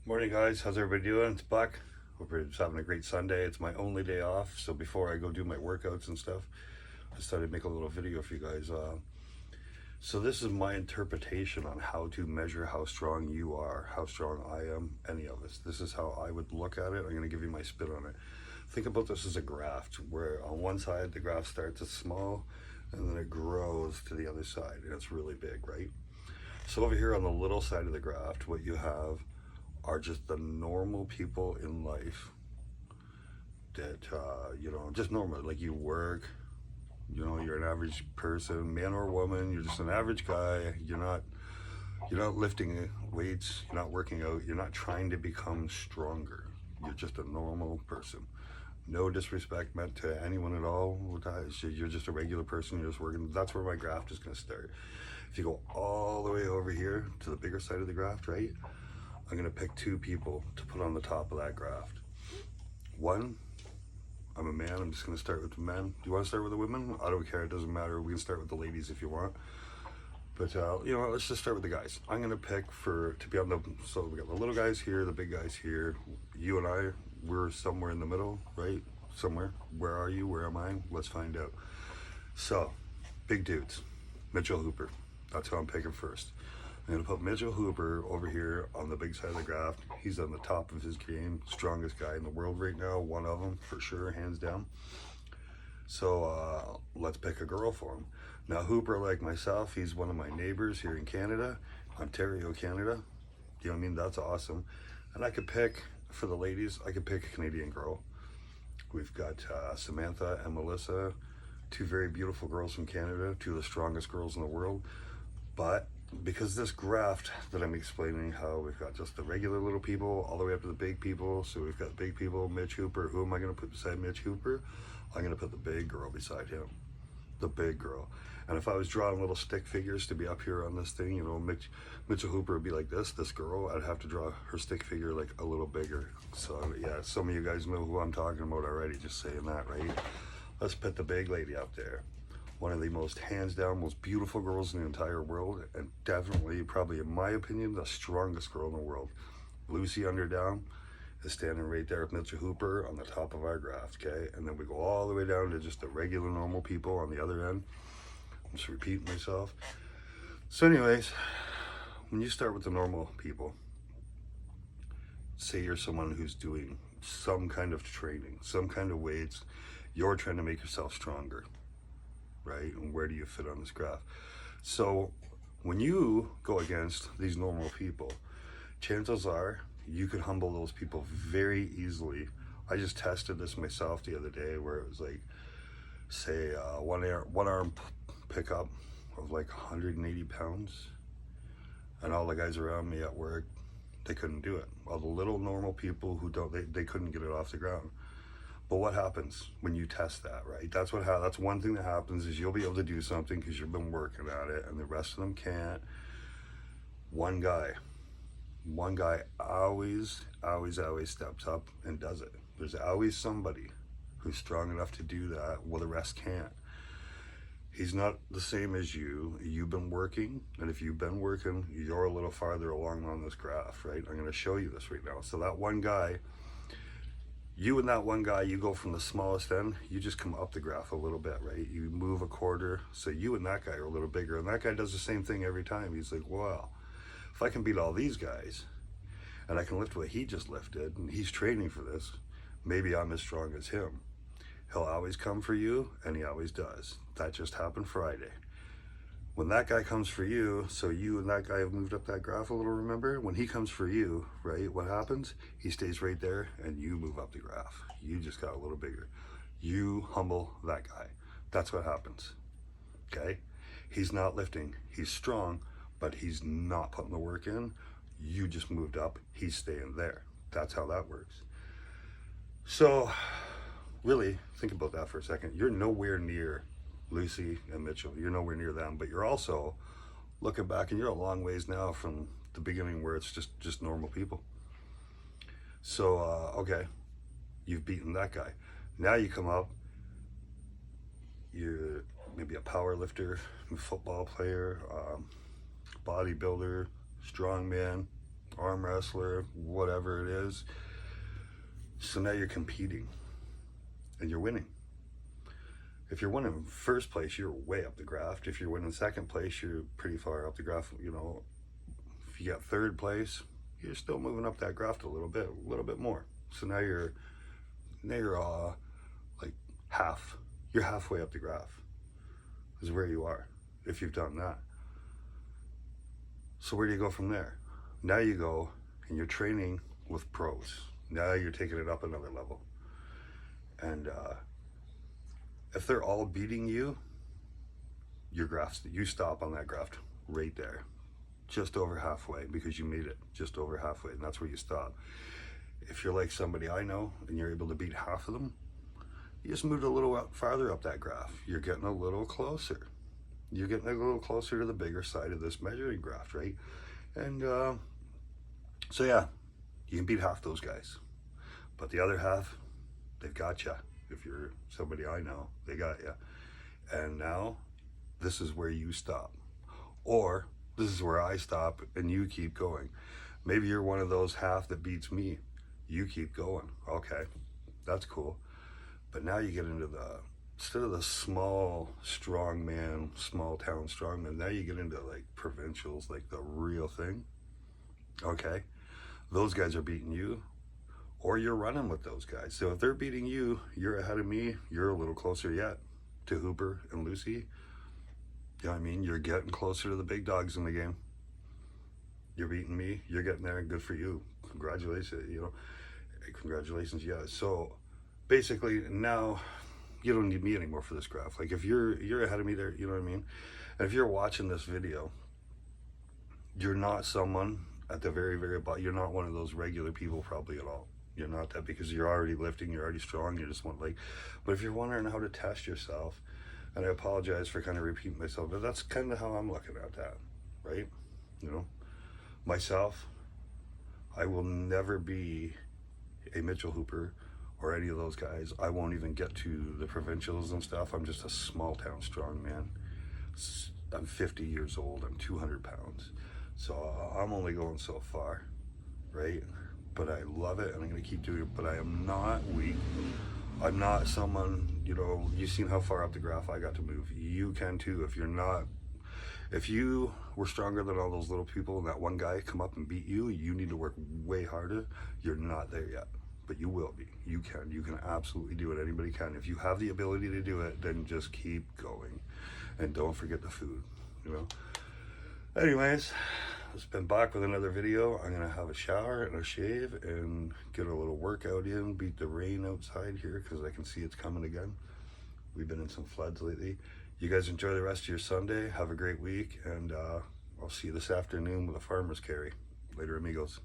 Morning, guys. How's everybody doing? It's Buck. Hope everybody's having a great Sunday. It's my only day off, so before I go do my workouts and stuff, I decided to make a little video for you guys. So this is my interpretation on how to measure how strong you are, how strong I am, any of us. This is how I would look at it. I'm going to give you my spin on it. Think about this as a graph, where on one side the graph starts as small, and then it grows to the other side, and it's really big, right? So over here on the little side of the graph, what you have are just the normal people in life that just normal, like you work, you're an average person, man or woman, you're just an average guy. You're not lifting weights, you're not working out, you're not trying to become stronger. You're just a normal person. No disrespect meant to anyone at all. You're just a regular person, you're just working. That's where my graph is going to start. If you go all the way over here to the bigger side of the graph, right, I'm going to pick two people to put on the top of that graph. One, I'm a man. I'm just going to start with the men. Do you want to start with the women? I don't care. It doesn't matter. We can start with the ladies if you want. But, let's just start with the guys. I'm going to pick to be on so we got the little guys here, the big guys here. You and I, we're somewhere in the middle, right? Somewhere. Where are you? Where am I? Let's find out. So, big dudes. Mitchell Hooper. That's who I'm picking first. I'm going to put Mitchell Hooper over here on the big side of the graph. He's on the top of his game, strongest guy in the world right now, one of them for sure, hands down. So let's pick a girl for him. Now Hooper, like myself, he's one of my neighbors here in Canada, Ontario, Canada. You know what I mean? That's awesome. And I could pick, for the ladies, I could pick a Canadian girl. We've got Samantha and Melissa, two very beautiful girls from Canada, two of the strongest girls in the world. But because this graph that I'm explaining, how we've got just the regular little people all the way up to the big people. So we've got big people, Mitch Hooper. Who am I going to put beside Mitch Hooper? I'm going to put the big girl beside him. The big girl. And if I was drawing little stick figures to be up here on this thing, Mitchell Hooper would be like this girl, I'd have to draw her stick figure like a little bigger. So yeah, some of you guys know who I'm talking about already, just saying that, right? Let's put the big lady up there. One of the most, hands down, most beautiful girls in the entire world, and definitely, probably in my opinion, the strongest girl in the world. Lucy Underdown is standing right there with Mitchell Hooper on the top of our graph, okay? And then we go all the way down to just the regular normal people on the other end. I'm just repeating myself. So anyways, when you start with the normal people, say you're someone who's doing some kind of training, some kind of weights, you're trying to make yourself stronger, right? And where do you fit on this graph? So when you go against these normal people, chances are you could humble those people very easily. I just tested this myself the other day, where it was like, say one arm pickup of like 180 pounds, and all the guys around me at work, they couldn't do it. All the little normal people who don't, they couldn't get it off the ground. But what happens when you test that, right? That's one thing that happens, is you'll be able to do something because you've been working at it, and the rest of them can't. One guy always steps up and does it. There's always somebody who's strong enough to do that while the rest can't. He's not the same as you. You've been working, and if you've been working, you're a little farther along on this graph, right? I'm going to show you this right now. So that one guy, you and that one guy, you go from the smallest end, you just come up the graph a little bit, right? You move a quarter, so you and that guy are a little bigger, and that guy does the same thing every time. He's like, wow, if I can beat all these guys, and I can lift what he just lifted, and he's training for this, maybe I'm as strong as him. He'll always come for you, and he always does. That just happened Friday. When that guy comes for you, so you and that guy have moved up that graph a little, remember? When he comes for you, right, what happens? He stays right there, and you move up the graph. You just got a little bigger. You humble that guy. That's what happens, okay? He's not lifting. He's strong, but he's not putting the work in. You just moved up. He's staying there. That's how that works. So really, think about that for a second. You're nowhere near Lucy and Mitchell. You're nowhere near them, but you're also looking back, and you're a long ways now from the beginning, where it's just normal people. So okay, you've beaten that guy. Now you come up, you're maybe a power lifter, a football player, bodybuilder, strongman, arm wrestler, whatever it is. So now you're competing and you're winning. If you're winning first place, you're way up the graph. If you're winning second place, you're pretty far up the graph. You know, if you got third place, you're still moving up that graph a little bit more. So now you're like you're halfway up the graph is where you are if you've done that. So where do you go from there? Now you go and you're training with pros. Now you're taking it up another level. And if they're all beating you, your graphs, you stop on that graph right there, just over halfway, because you made it just over halfway, and that's where you stop. If you're like somebody I know and you're able to beat half of them, you just moved a little farther up that graph. You're getting a little closer. You're getting a little closer to the bigger side of this measuring graph, right? And so yeah, you can beat half those guys, but the other half, they've got you. If you're somebody I know, they got you. And now this is where you stop, or this is where I stop and you keep going. Maybe you're one of those half that beats me. You keep going. Okay, that's cool. But now you get into instead of the small strongman, small town strongman, now you get into like provincials, like the real thing. Okay, those guys are beating you, or you're running with those guys. So if they're beating you, you're ahead of me, you're a little closer yet to Hooper and Lucy. You know what I mean? You're getting closer to the big dogs in the game. You're beating me, you're getting there, and good for you. Congratulations, you know. Congratulations, yeah. So basically now you don't need me anymore for this graph. Like if you're ahead of me there, you know what I mean? And if you're watching this video, you're not someone at the very, very bottom. You're not one of those regular people probably at all. You're not that, because you're already lifting, you're already strong, you just want like, but if you're wondering how to test yourself, and I apologize for kind of repeating myself, but that's kind of how I'm looking at that, right? You know, myself, I will never be a Mitchell Hooper or any of those guys. I won't even get to the provincials and stuff. I'm just a small town strong man. I'm 50 years old, I'm 200 pounds. So I'm only going so far, right? But I love it and I'm gonna keep doing it, but I am not weak. I'm not someone, you know, you've seen how far up the graph I got to move. You can too. If you were stronger than all those little people and that one guy come up and beat you, you need to work way harder. You're not there yet, but you will be. You can absolutely do it. Anybody can. If you have the ability to do it, then just keep going. And don't forget the food, you know. Anyways, it's been back with another video. I'm gonna have a shower and a shave and get a little workout in, beat the rain outside here because I can see it's coming again. We've been in some floods lately. You guys enjoy the rest of your Sunday. Have a great week, and I'll see you this afternoon with a farmer's carry. Later, amigos.